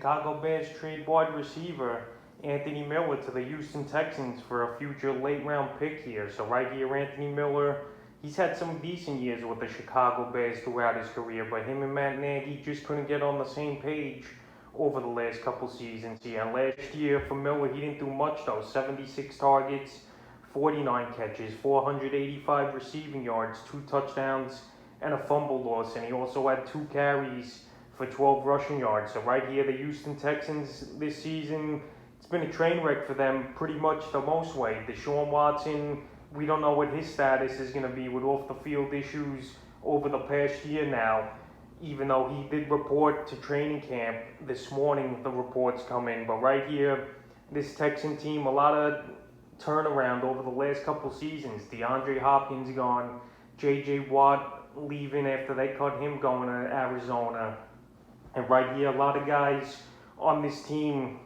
Chicago Bears trade wide receiver Anthony Miller to the Houston Texans for a future late round pick here. So right here, Anthony Miller, he's had some decent years with the Chicago Bears throughout his career, but him and Matt Nagy just couldn't get on the same page over the last couple seasons here. And last year for Miller, he didn't do much though. 76 targets, 49 catches, 485 receiving yards, 2 touchdowns, and a fumble loss. And he also had 2 carries for 12 rushing yards. So right here, the Houston Texans this season, it's been a train wreck for them pretty much the most way. Deshaun Watson, we don't know what his status is going to be with off the field issues over the past year now. Even though he did report to training camp this morning, the reports come in. But right here, this Texan team, a lot of turnaround over the last couple seasons. DeAndre Hopkins gone, J.J. Watt leaving after they cut him going to Arizona. And right here, a lot of guys on this team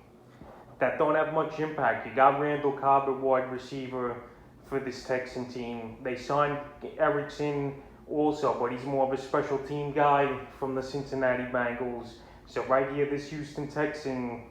that don't have much impact. You got Randall Cobb at wide receiver for this Texan team. They signed Erickson also, but he's more of a special team guy from the Cincinnati Bengals. So right here, this Houston Texan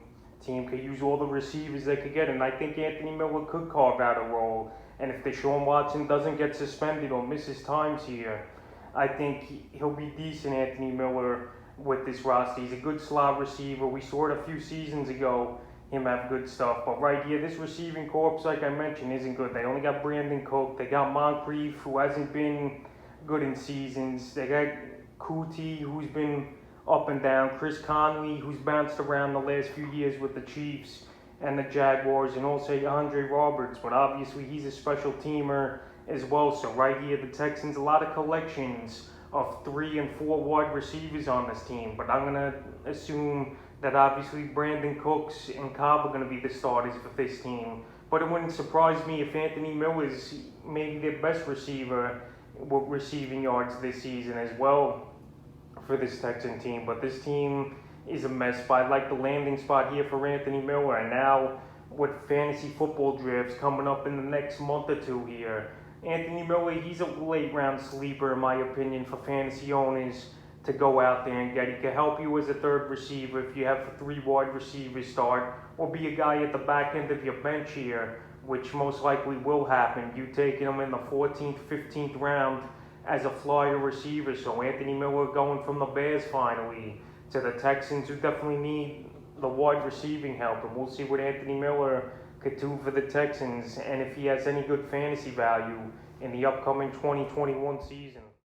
team could use all the receivers they could get, and I think Anthony Miller could carve out a role. And if Deshaun Watson doesn't get suspended or misses times here, I think he'll be decent, Anthony Miller, with this roster. He's a good slot receiver. We saw it a few seasons ago, him have good stuff. But right here, this receiving corps, like I mentioned, isn't good. They only got Brandon Cook. They got Moncrief, who hasn't been good in seasons. They got Kuti, who's been up and down. Chris Conley, who's bounced around the last few years with the Chiefs and the Jaguars, and also Andre Roberts. But obviously, he's a special teamer as well. So right here, the Texans, a lot of collections of 3 and 4 wide receivers on this team. But I'm going to assume that obviously Brandon Cooks and Cobb are going to be the starters for this team. But it wouldn't surprise me if Anthony Miller is maybe their best receiver with receiving yards this season as well for this Texan team. But this team is a mess. But I like the landing spot here for Anthony Miller. And now with fantasy football drafts coming up in the next month or two here, Anthony Miller, he's a late round sleeper in my opinion for fantasy owners to go out there and get. He can help you as a third receiver if you have 3 wide receivers start, or be a guy at the back end of your bench here, which most likely will happen. You taking him in the 14th, 15th round as a flyer receiver. So Anthony Miller going from the Bears finally to the Texans, who definitely need the wide receiving help. And we'll see what Anthony Miller could do for the Texans, and if he has any good fantasy value in the upcoming 2021 season.